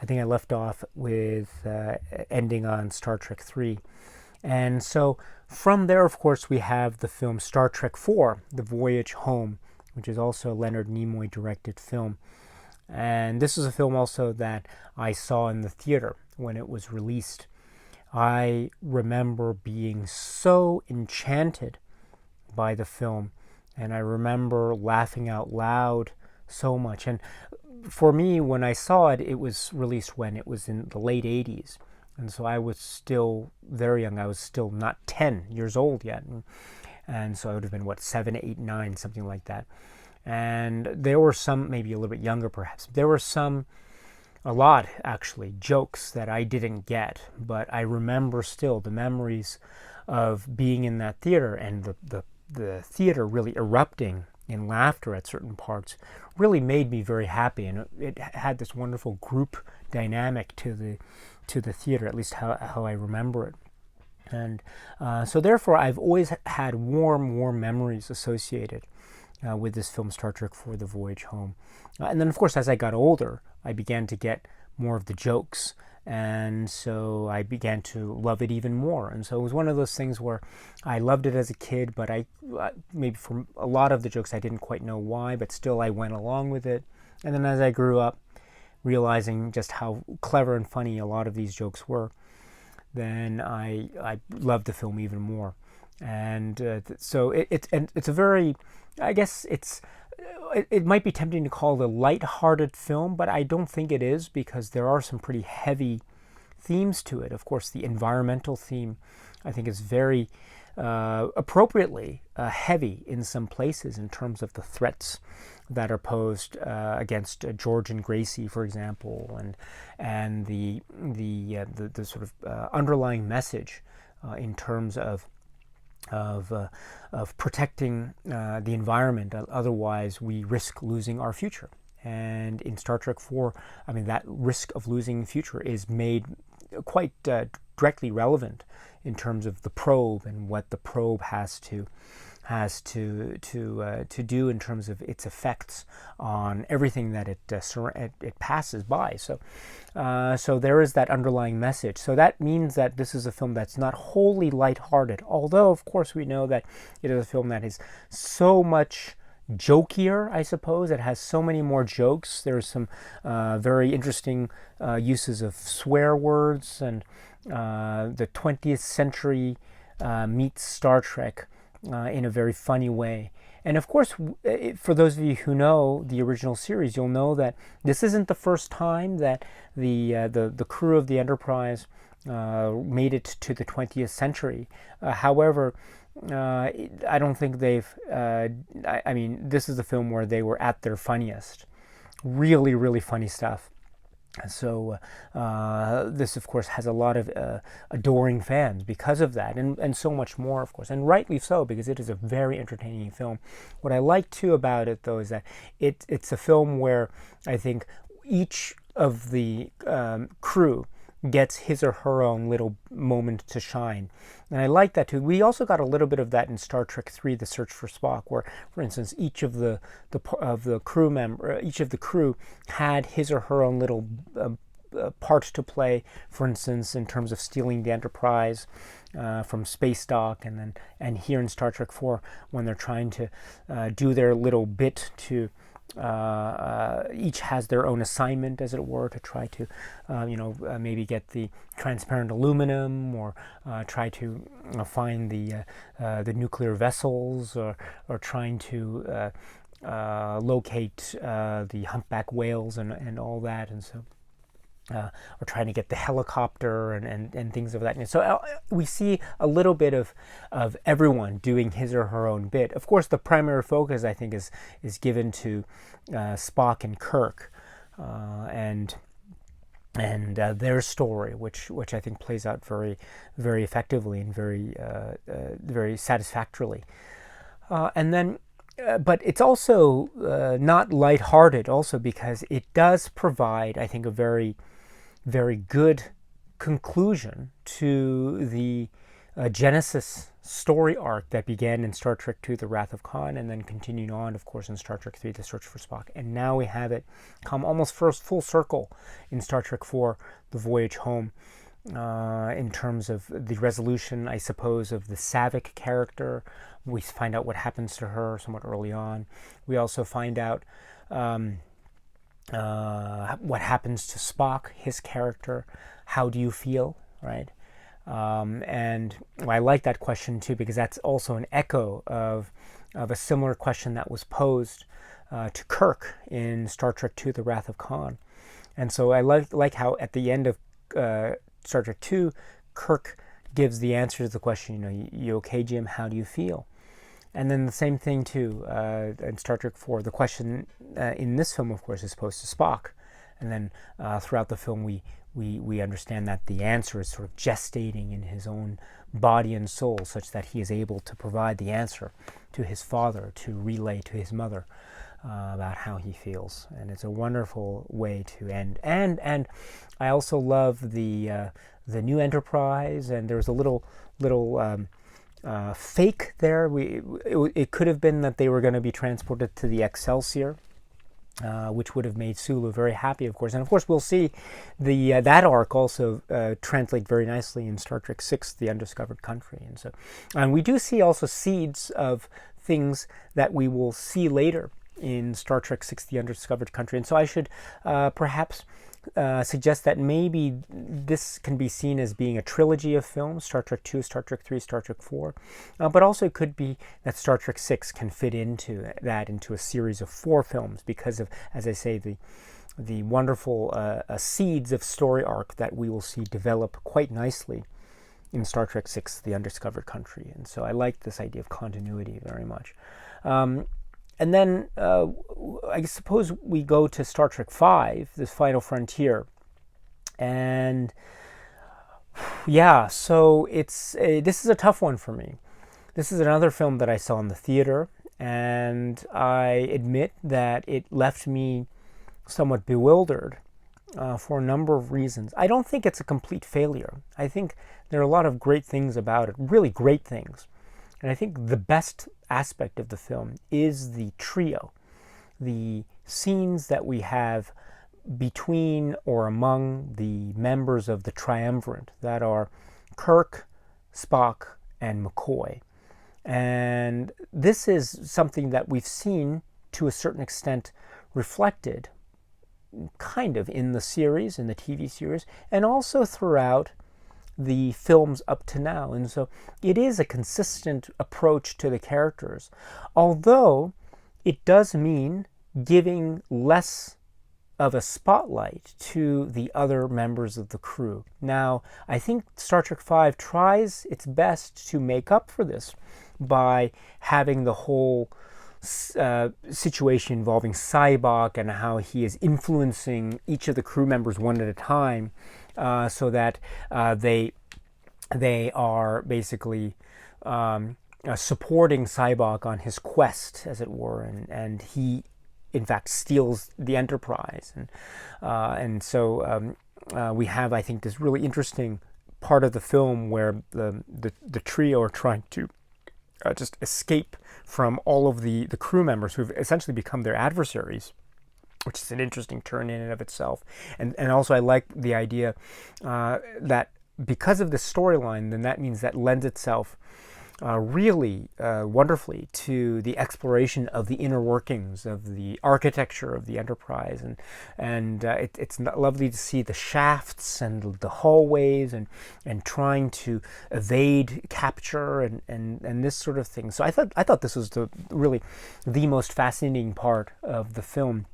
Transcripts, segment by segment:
I think I left off with ending on Star Trek 3. And so from there, of course, we have the film Star Trek 4, The Voyage Home, which is also a Leonard Nimoy directed film. And this is a film also that I saw in the theater when it was released. I remember being so enchanted by the film, and I remember laughing out loud so much. And for me, when I saw it, it was released when it was in the late 80s. And so I was still very young. I was still not 10 years old yet. And so I would have been, what, 7, 8, 9, something like that. And there were some, maybe a little bit younger perhaps, there were some, a lot actually, jokes that I didn't get. But I remember still the memories of being in that theater and the theater really erupting in laughter at certain parts really made me very happy. And it had this wonderful group dynamic to the theater, at least how I remember it. And so therefore I've always had warm memories associated with this film, Star Trek 4, The Voyage Home. And then of course as I got older, I began to get more of the jokes, and so I began to love it even more. And so it was one of those things where I loved it as a kid, but I maybe for a lot of the jokes I didn't quite know why, but still I went along with it. And then as I grew up, realizing just how clever and funny a lot of these jokes were, then I loved the film even more. And so it's a very, I guess it might be tempting to call it a light-hearted film, but I don't think it is, because there are some pretty heavy themes to it. Of course, the environmental theme, I think, is very appropriately heavy in some places in terms of the threats that are posed against George and Gracie, for example, and the sort of underlying message in terms of protecting the environment. Otherwise, we risk losing our future. And in Star Trek 4, I mean, that risk of losing the future is made quite directly relevant in terms of the probe and what the probe has to do in terms of its effects on everything that it passes by. So there is that underlying message. So that means that this is a film that's not wholly lighthearted, although of course we know that it is a film that is so much jokier, I suppose. It has so many more jokes. There's some very interesting uses of swear words, and the 20th century meets Star Trek in a very funny way. And of course, for those of you who know the original series, you'll know that this isn't the first time that the crew of the Enterprise made it to the 20th century. However, I don't think they've. I mean, this is the film where they were at their funniest. Really funny stuff. So this, of course, has a lot of adoring fans because of that, and so much more, of course, and rightly so, because it is a very entertaining film. What I like too about it, though, is that it's a film where I think each of the crew gets his or her own little moment to shine. And I like that too. We also got a little bit of that in Star Trek 3, The Search for Spock, where, for instance, each of the crew had his or her own little part to play. For instance, in terms of stealing the Enterprise from space dock, and here in Star Trek 4, when they're trying to do their little bit to each has their own assignment, as it were, to try to, maybe get the transparent aluminum, or try to find the nuclear vessels, or trying to locate the humpback whales and all that, and so. Or trying to get the helicopter and things of that. And so we see a little bit of everyone doing his or her own bit. Of course, the primary focus, I think, is given to Spock and Kirk, and their story, which I think plays out very effectively and very satisfactorily. And then. But it's also not lighthearted, also because it does provide, I think, a very good conclusion to the Genesis story arc that began in Star Trek II, The Wrath of Khan, and then continued on, of course, in Star Trek III, The Search for Spock. And now we have it come almost first full circle in Star Trek IV, The Voyage Home, in terms of the resolution, I suppose, of the Saavik character. We find out what happens to her somewhat early on. We also find out what happens to Spock, his character. How do you feel, right? And I like that question too, because that's also an echo of a similar question that was posed to Kirk in Star Trek II, The Wrath of Khan. And so I like how at the end of Star Trek II, Kirk gives the answer to the question, you okay, Jim? How do you feel? And then the same thing too in Star Trek IV. The question in this film, of course, is posed to Spock. And then throughout the film, we understand that the answer is sort of gestating in his own body and soul, such that he is able to provide the answer to his father, to relay to his mother about how he feels. And it's a wonderful way to end. And I also love the new Enterprise, and there's a little fake there. It could have been that they were going to be transported to the Excelsior, which would have made Sulu very happy, of course. And of course, we'll see that arc also translate very nicely in Star Trek VI, The Undiscovered Country. And we do see also seeds of things that we will see later in Star Trek VI, The Undiscovered Country. And so I should perhaps suggest that maybe this can be seen as being a trilogy of films, Star Trek II, Star Trek III, Star Trek IV, but also it could be that Star Trek VI can fit into a series of 4 films because of, as I say, the wonderful seeds of story arc that we will see develop quite nicely in Star Trek VI, The Undiscovered Country. And so I like this idea of continuity very much. And then I suppose we go to Star Trek V, The Final Frontier. And yeah, so this is a tough one for me. This is another film that I saw in the theater, and I admit that it left me somewhat bewildered for a number of reasons. I don't think it's a complete failure. I think there are a lot of great things about it, really great things. And I think the best aspect of the film is the trio, the scenes that we have between or among the members of the triumvirate that are Kirk, Spock, and McCoy. And this is something that we've seen to a certain extent reflected kind of in the series, in the TV series, and also throughout the films up to now. And so it is a consistent approach to the characters, although it does mean giving less of a spotlight to the other members of the crew. Now, I think Star Trek V tries its best to make up for this by having the whole situation involving Sybok and how he is influencing each of the crew members one at a time, so that they are basically supporting Sybok on his quest, as it were, and he, in fact, steals the Enterprise, and so we have, I think, this really interesting part of the film where the trio are trying to just escape from all of the crew members who've essentially become their adversaries, which is an interesting turn in and of itself. And also I like the idea that because of the storyline, then that means that lends itself really wonderfully to the exploration of the inner workings of the architecture of the Enterprise, and it's lovely to see the shafts and the hallways and trying to evade capture and this sort of thing. So I thought this was really the most fascinating part of the film.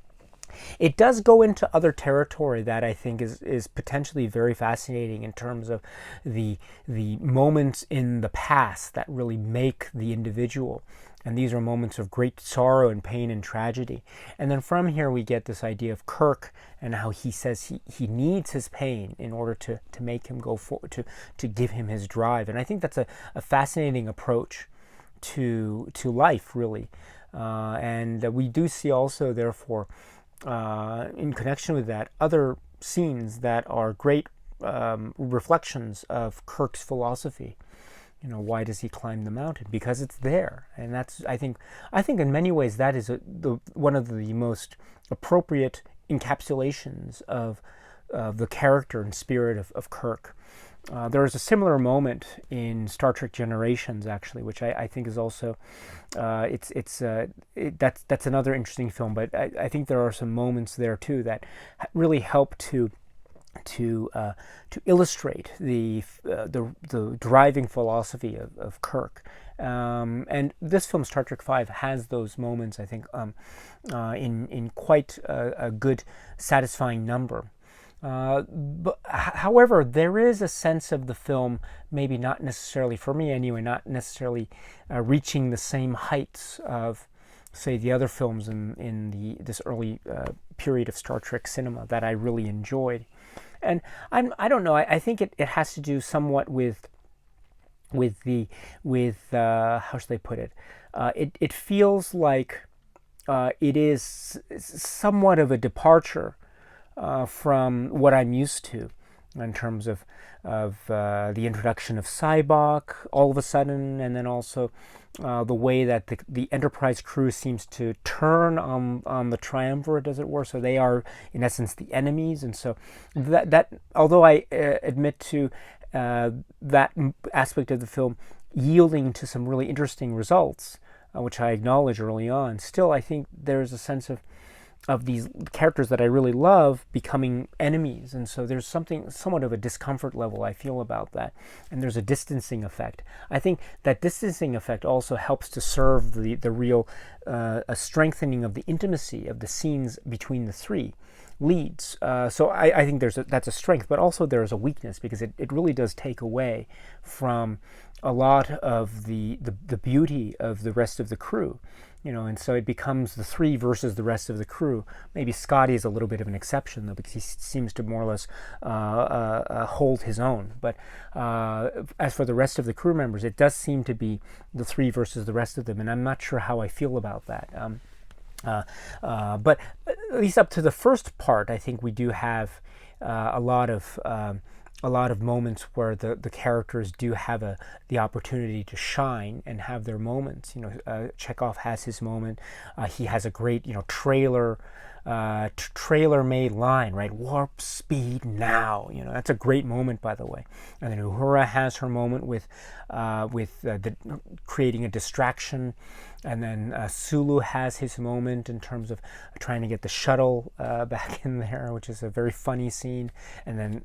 It does go into other territory that I think is potentially very fascinating in terms of the moments in the past that really make the individual. And these are moments of great sorrow and pain and tragedy. And then from here we get this idea of Kirk and how he says he needs his pain in order to make him go forward, to give him his drive. And I think that's a fascinating approach to life, really. And we do see also, therefore, in connection with that, other scenes that are great reflections of Kirk's philosophy. Why does he climb the mountain? Because it's there, and that's I think in many ways that is one of the most appropriate encapsulations of the character and spirit of Kirk. There is a similar moment in Star Trek Generations, actually, which I think is also that's another interesting film. But I think there are some moments there too that really help to illustrate the driving philosophy of Kirk. And this film, Star Trek V, has those moments, I think, in quite a good, satisfying number. But however, there is a sense of the film, maybe not necessarily, for me anyway, not necessarily reaching the same heights of, say, the other films in this early period of Star Trek cinema that I really enjoyed. And I don't know. I think it has to do somewhat with how should I put it? It feels like it is somewhat of a departure from what I'm used to in terms of the introduction of Sybok all of a sudden, and then also the way that the Enterprise crew seems to turn on the Triumvirate, as it were. So they are, in essence, the enemies, and so that although I admit to that aspect of the film yielding to some really interesting results, which I acknowledge early on, still I think there's a sense of these characters that I really love becoming enemies, and so there's somewhat of a discomfort level I feel about that, and there's a distancing effect. I think that distancing effect also helps to serve the real a strengthening of the intimacy of the scenes between the three leads. So I think that's a strength, but also there's a weakness, because it really does take away from a lot of the beauty of the rest of the crew. And so it becomes the three versus the rest of the crew. Maybe Scotty is a little bit of an exception, though, because he seems to more or less hold his own. But as for the rest of the crew members, it does seem to be the three versus the rest of them, and I'm not sure how I feel about that. But at least up to the first part, I think we do have a lot of moments where the characters do have the opportunity to shine and have their moments. Chekhov has his moment. He has a great trailer-made line, right? Warp speed now. That's a great moment, by the way. And then Uhura has her moment with creating a distraction. And then Sulu has his moment in terms of trying to get the shuttle back in there, which is a very funny scene. And then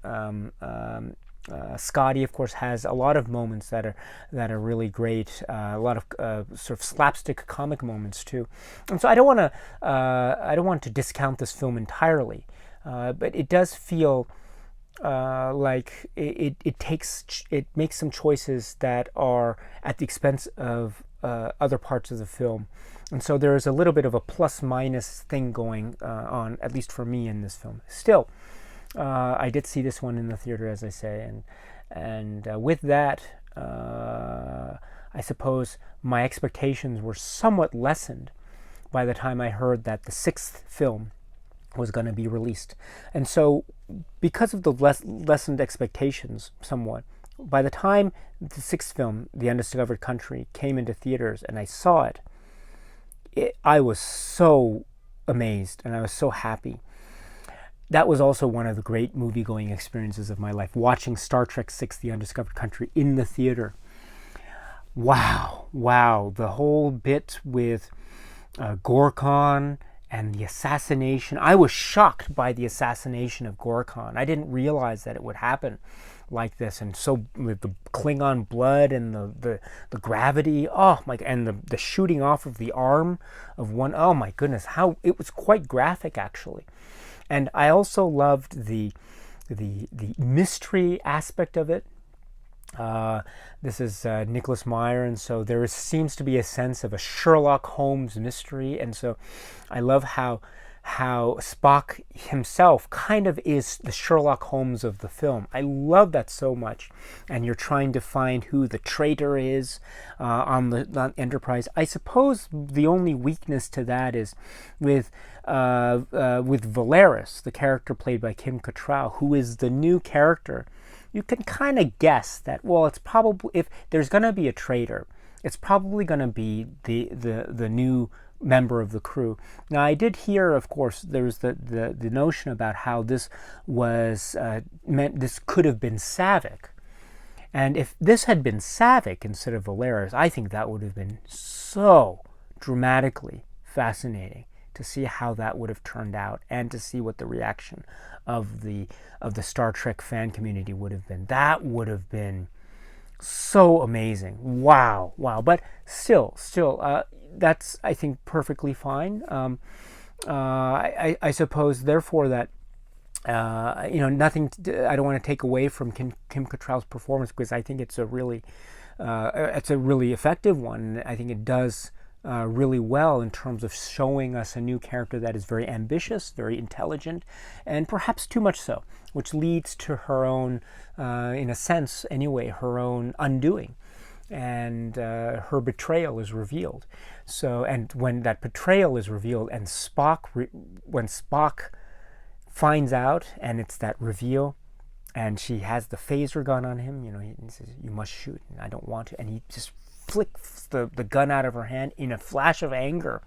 Scotty, of course, has a lot of moments that are really great. A lot of sort of slapstick comic moments too. And so I don't want to discount this film entirely, but it does feel like it makes some choices that are at the expense of other parts of the film, and so there is a little bit of a plus minus thing going on, at least for me, in this film. Still, I did see this one in the theater, as I say, and with that, I suppose my expectations were somewhat lessened by the time I heard that the sixth film was going to be released. And so, because of the lessened expectations somewhat, by the time the sixth film, The Undiscovered Country, came into theaters and I saw it, I was so amazed and I was so happy. That was also one of the great movie-going experiences of my life, watching Star Trek VI, The Undiscovered Country in the theater. Wow. The whole bit with Gorkon and the assassination. I was shocked by the assassination of Gorkon. I didn't realize that it would happen like this, and so with the Klingon blood and the gravity, oh my, and the shooting off of the arm of one, oh my goodness, how it was quite graphic, actually. And I also loved the mystery aspect of it. This is Nicholas Meyer, and so there seems to be a sense of a Sherlock Holmes mystery, and so I love how how Spock himself kind of is the Sherlock Holmes of the film. I love that so much. And you're trying to find who the traitor is on the Enterprise. I suppose the only weakness to that is with Valeris, the character played by Kim Cattrall, who is the new character. You can kind of guess that, well, it's probably, if there's going to be a traitor, it's probably going to be the new member of the crew. Now, I did hear, of course, there was the notion about how this was meant, this could have been Saavik. And if this had been Saavik instead of Valeris, I think that would have been so dramatically fascinating to see how that would have turned out, and to see what the reaction of the Star Trek fan community would have been. That would have been so amazing. Wow. But still, that's, I think, perfectly fine. I suppose, therefore, that nothing. I don't want to take away from Kim Cattrall's performance, because I think it's a really effective one. I think it does really well in terms of showing us a new character that is very ambitious, very intelligent, and perhaps too much so, which leads to her own, in a sense anyway, her own undoing. And her betrayal is revealed. So, and when that betrayal is revealed, and when Spock finds out, and it's that reveal, and she has the phaser gun on him, he says, "You must shoot," and "I don't want to," and he just flicks the gun out of her hand in a flash of anger.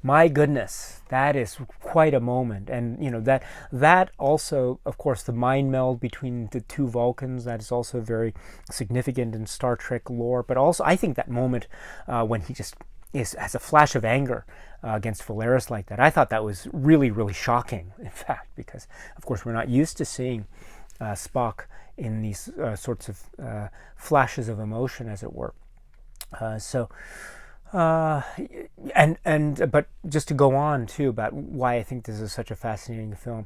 My goodness, that is quite a moment. And that also, of course, the mind meld between the two Vulcans, that is also very significant in Star Trek lore. But also, I think that moment when he just has a flash of anger against Valeris like that, I thought that was really, really shocking, in fact, because, of course, we're not used to seeing Spock in these sorts of flashes of emotion, as it were. But just to go on too about why I think this is such a fascinating film,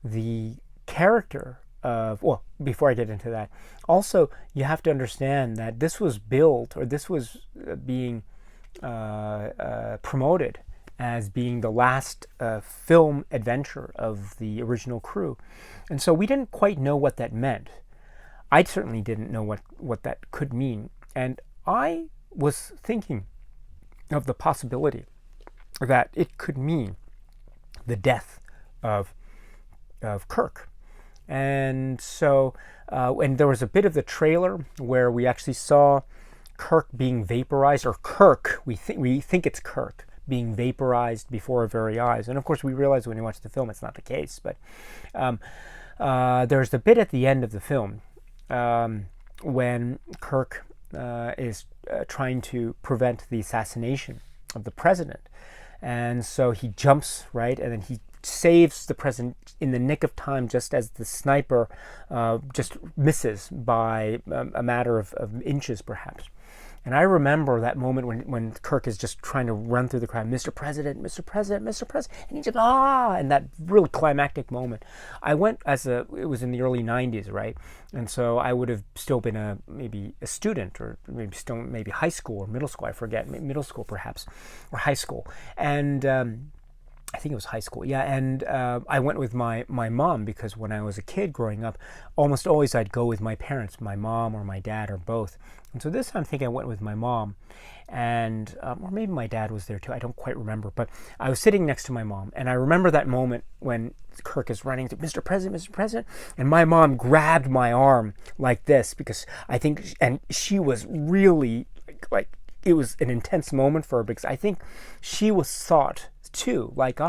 the character of, well, before I get into that, also you have to understand that this was built, or this was being promoted as being the last film adventure of the original crew, and so we didn't quite know what that meant. I certainly didn't know what that could mean, and I was thinking of the possibility that it could mean the death of Kirk. And so, and there was a bit of the trailer where we actually saw Kirk being vaporized, or we think it's Kirk being vaporized before our very eyes. And of course, we realize when we watch the film, it's not the case. But there's the bit at the end of the film when Kirk is trying to prevent the assassination of the president. And so he jumps, right, and then he saves the president in the nick of time, just as the sniper just misses by a matter of inches, perhaps. And I remember that moment when Kirk is just trying to run through the crowd, "Mr. President, Mr. President, Mr. President," and he just, and that really climactic moment. I went it was in the early 90s, right? And so I would have still been maybe a student, or maybe high school or middle school, I forget, middle school perhaps, or high school. And I think it was high school, yeah. And I went with my mom, because when I was a kid growing up, almost always I'd go with my parents, my mom or my dad or both. And so this time I think I went with my mom, and or maybe my dad was there too, I don't quite remember. But I was sitting next to my mom, and I remember that moment when Kirk is running to "Mr. President, Mr. President," and my mom grabbed my arm like this, because I think, and she was really, like, it was an intense moment for her, because I think she was thought too, like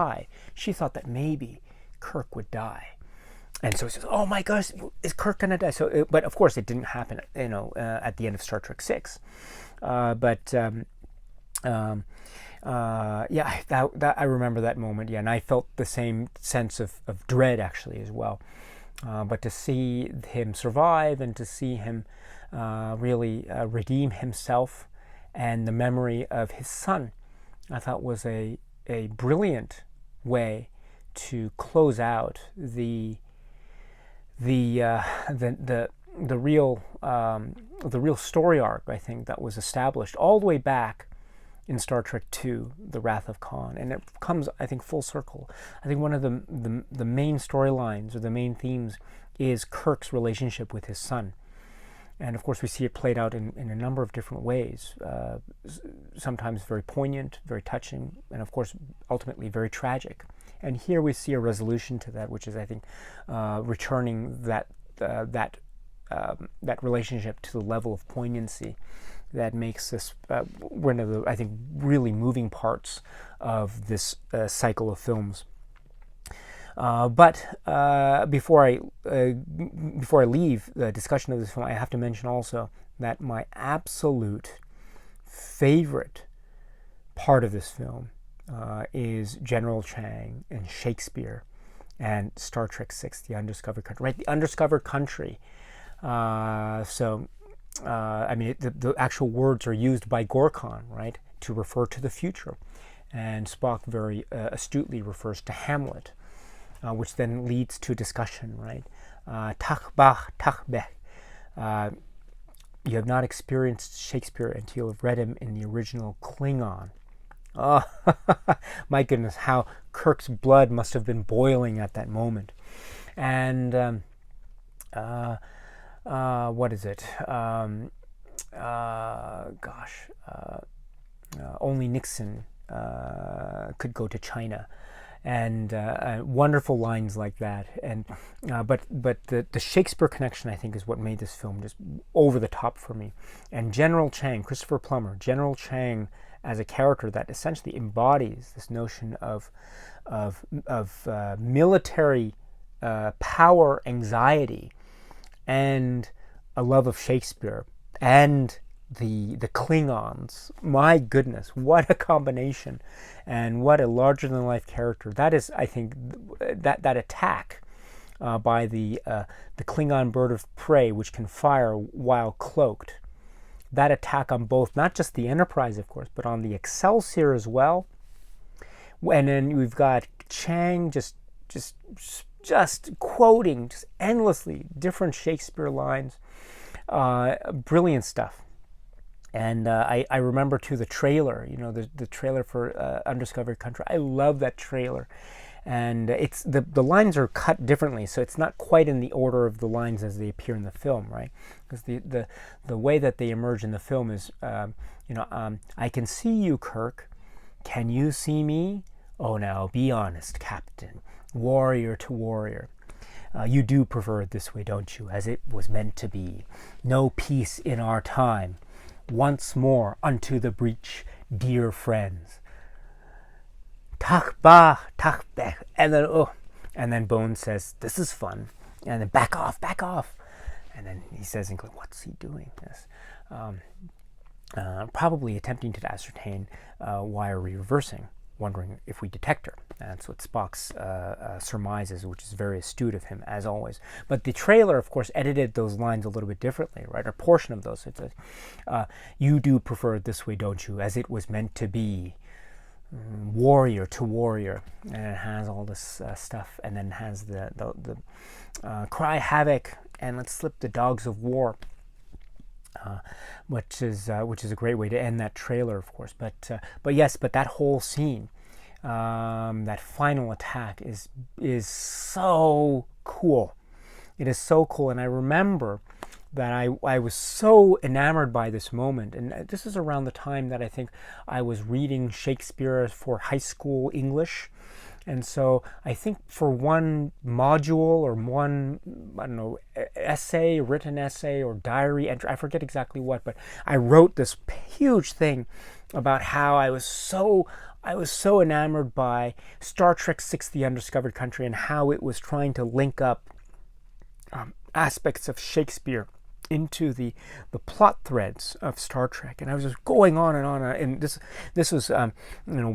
she thought that maybe Kirk would die. And so he says, "Oh my gosh, is Kirk gonna die?" So, but of course it didn't happen, at the end of Star Trek 6. Yeah, that I remember that moment. Yeah, and I felt the same sense of dread actually as well. But to see him survive, and to see him really redeem himself, and the memory of his son, I thought was a brilliant way to close out the real story arc, I think, that was established all the way back in Star Trek II, The Wrath of Khan, and it comes, I think, full circle. I think one of the main storylines or the main themes is Kirk's relationship with his son. And of course, we see it played out in a number of different ways, sometimes very poignant, very touching, and of course, ultimately very tragic. And here we see a resolution to that, which is, I think, returning that relationship to the level of poignancy that makes this one of the, I think, really moving parts of this cycle of films. But before I leave the discussion of this film, I have to mention also that my absolute favorite part of this film is General Chang and Shakespeare and Star Trek VI, The Undiscovered Country. Right, The Undiscovered Country. I mean, the actual words are used by Gorkon, right, to refer to the future, and Spock very astutely refers to Hamlet. Which then leads to discussion, right? Takbach, takbech. You have not experienced Shakespeare until you have read him in the original Klingon. Oh, my goodness, how Kirk's blood must have been boiling at that moment. And what is it? Only Nixon could go to China. And wonderful lines like that, and but the Shakespeare connection, I think, is what made this film just over the top for me. And General Chang, Christopher Plummer, General Chang as a character that essentially embodies this notion of military power anxiety and a love of Shakespeare and the Klingons. My goodness, what a combination, and what a larger-than-life character. That is, I think, that attack by the Klingon bird of prey, which can fire while cloaked. That attack on both, not just the Enterprise, of course, but on the Excelsior as well. And then we've got Chang just quoting just endlessly different Shakespeare lines. Brilliant stuff. And I remember too the trailer, the trailer for Undiscovered Country. I love that trailer, and it's the lines are cut differently, so it's not quite in the order of the lines as they appear in the film, right? Because the way that they emerge in the film is, I can see you, Kirk. Can you see me? Oh, now be honest, Captain. Warrior to warrior. You do prefer it this way, don't you? As it was meant to be. No peace in our time. Once more unto the breach, dear friends. Takba, takbech. And then Bones says, this is fun. And then back off. And then he says, what's he doing? Yes. Probably attempting to ascertain why are we reversing, wondering if we detect her. That's what Spock's surmises, which is very astute of him, as always. But the trailer, of course, edited those lines a little bit differently, right? A portion of those. It says, you do prefer it this way, don't you? As it was meant to be. Warrior to warrior. And it has all this stuff. And then has the cry havoc and let's slip the dogs of war. Which is a great way to end that trailer, of course. But that whole scene, that final attack is so cool. It is so cool, and I remember that I was so enamored by this moment, and this is around the time that I think I was reading Shakespeare for high school English. And so I think for one module or one, essay, written essay or diary entry, I forget exactly what, but I wrote this huge thing about how I was so enamored by Star Trek VI, The Undiscovered Country, and how it was trying to link up aspects of Shakespeare into the plot threads of Star Trek, and I was just going on and on. And this was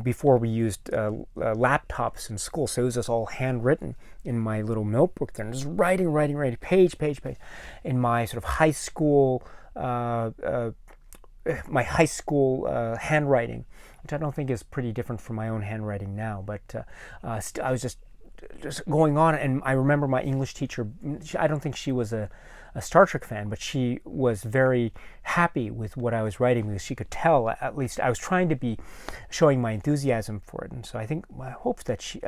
before we used laptops in school, so it was just all handwritten in my little notebook there, and just writing, page, in my sort of high school handwriting, which I don't think is pretty different from my own handwriting now. But I was just just going on. And I remember my English teacher, I don't think she was a Star Trek fan, but she was very happy with what I was writing because she could tell, at least I was trying to be showing my enthusiasm for it. And so I hope that she,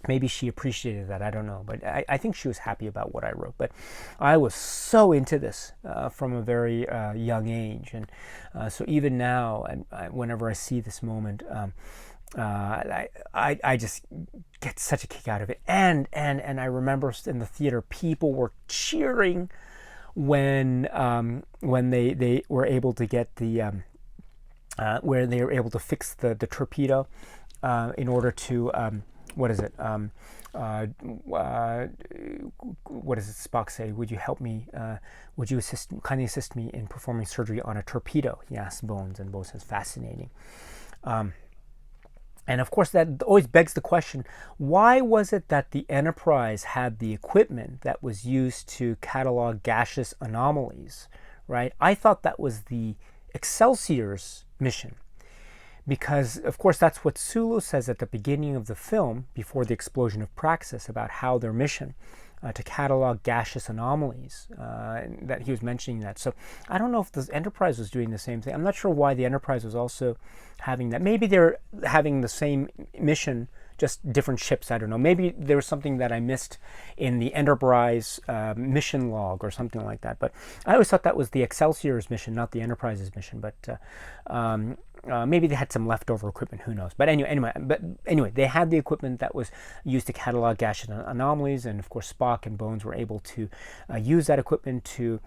maybe she appreciated that. I don't know, but I think she was happy about what I wrote. But I was so into this from a very young age, and so even now, whenever I see this moment, I just get such a kick out of it. And I remember in the theater, people were cheering when they were able to get the where they were able to fix the torpedo in order to what is it? What does Spock say? Would you help me? Would you kindly assist me in performing surgery on a torpedo? He asks Bones, and Bones says, "Fascinating." And of course, that always begs the question: why was it that the Enterprise had the equipment that was used to catalog gaseous anomalies? Right? I thought that was the Excelsior's mission. Because, of course, that's what Sulu says at the beginning of the film, before the explosion of Praxis, about how their mission to catalog gaseous anomalies, that he was mentioning that. So I don't know if the Enterprise was doing the same thing. I'm not sure why the Enterprise was also having that. Maybe they're having the same mission, just different ships. I don't know. Maybe there was something that I missed in the Enterprise mission log or something like that. But I always thought that was the Excelsior's mission, not the Enterprise's mission. But maybe they had some leftover equipment. Who knows? But anyway, they had the equipment that was used to catalog gaseous anomalies, and of course Spock and Bones were able to use that equipment to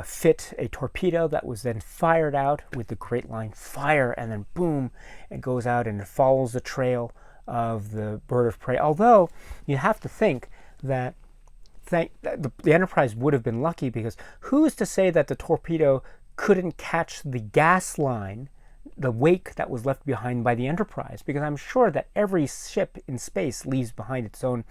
fit a torpedo that was then fired out with the great line "fire," and then boom, it goes out and it follows the trail of the bird of prey. Although you have to think that the Enterprise would have been lucky, because who's to say that the torpedo couldn't catch the gas line, the wake that was left behind by the Enterprise? Because I'm sure that every ship in space leaves behind its own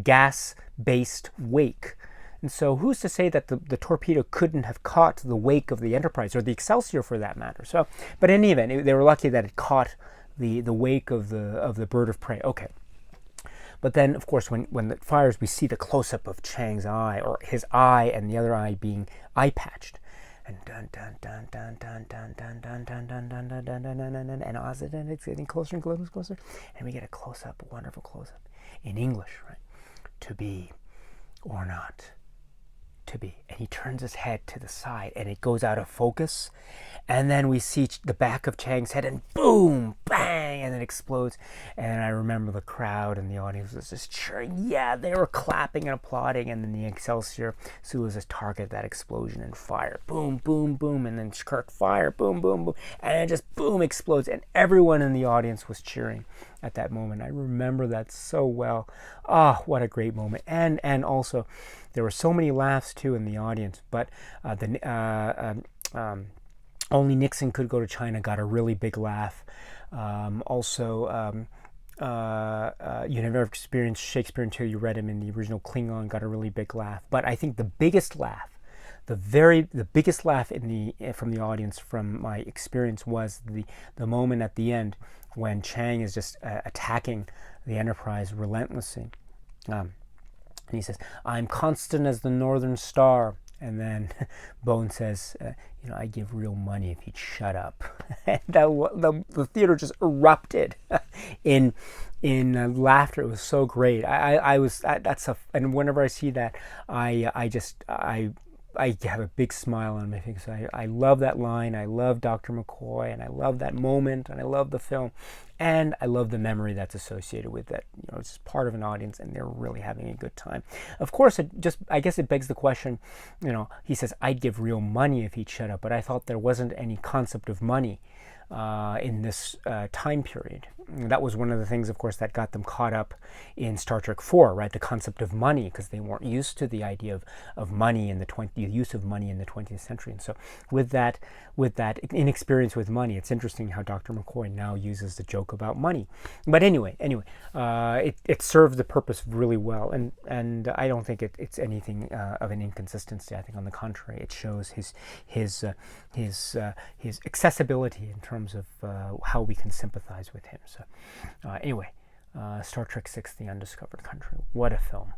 gas-based wake. And so who's to say that the torpedo couldn't have caught the wake of the Enterprise, or the Excelsior for that matter? So, but in any event, they were lucky that it caught the wake of the bird of prey. Okay. But then, of course, when it fires, we see the close-up of Chang's eye, or his eye and the other eye being eye-patched. And dun dun dun dun dun dun dun dun dun dun dun dun dun dun dun dun, and it's getting closer and closer, and we get a close-up, a wonderful close-up in English, right? To be or not to be. And he turns his head to the side, and it goes out of focus, and then we see the back of Chang's head, and boom, bang, and it explodes. And I remember the crowd and the audience was just cheering. Yeah, they were clapping and applauding, and then the Excelsior, Sulu says, target that explosion and fire. Boom, boom, boom, and then Kirk, fire, boom, boom, boom, and it just boom, explodes, and everyone in the audience was cheering at that moment. I remember that so well. Ah, what a great moment. And also, there were so many laughs too in the audience, but Only Nixon Could Go to China got a really big laugh. You Never Experienced Shakespeare Until You Read Him in the original Klingon got a really big laugh. But I think the biggest laugh, the biggest laugh from the audience, from my experience, was the moment at the end when Chang is just attacking the Enterprise relentlessly. And he says, "I'm constant as the Northern Star." And then Bone says, "I'd give real money if he'd shut up." And the theater just erupted in laughter. It was so great. And whenever I see that, I have a big smile on my face. I love that line. I love Dr. McCoy, and I love that moment, and I love the film, and I love the memory that's associated with it. It's just part of an audience, and they're really having a good time. Of course, I guess it begs the question. He says, "I'd give real money if he'd shut up," but I thought there wasn't any concept of money in this time period. That was one of the things, of course, that got them caught up in Star Trek IV, right? The concept of money, because they weren't used to the idea of money in the use of money in the 20th century. And so with that inexperience with money, it's interesting how Dr. McCoy now uses the joke about money. But anyway, it served the purpose really well, and I don't think it's anything of an inconsistency. I think, on the contrary, it shows his accessibility in terms of how we can sympathize with him. So anyway, Star Trek VI: The Undiscovered Country. What a film.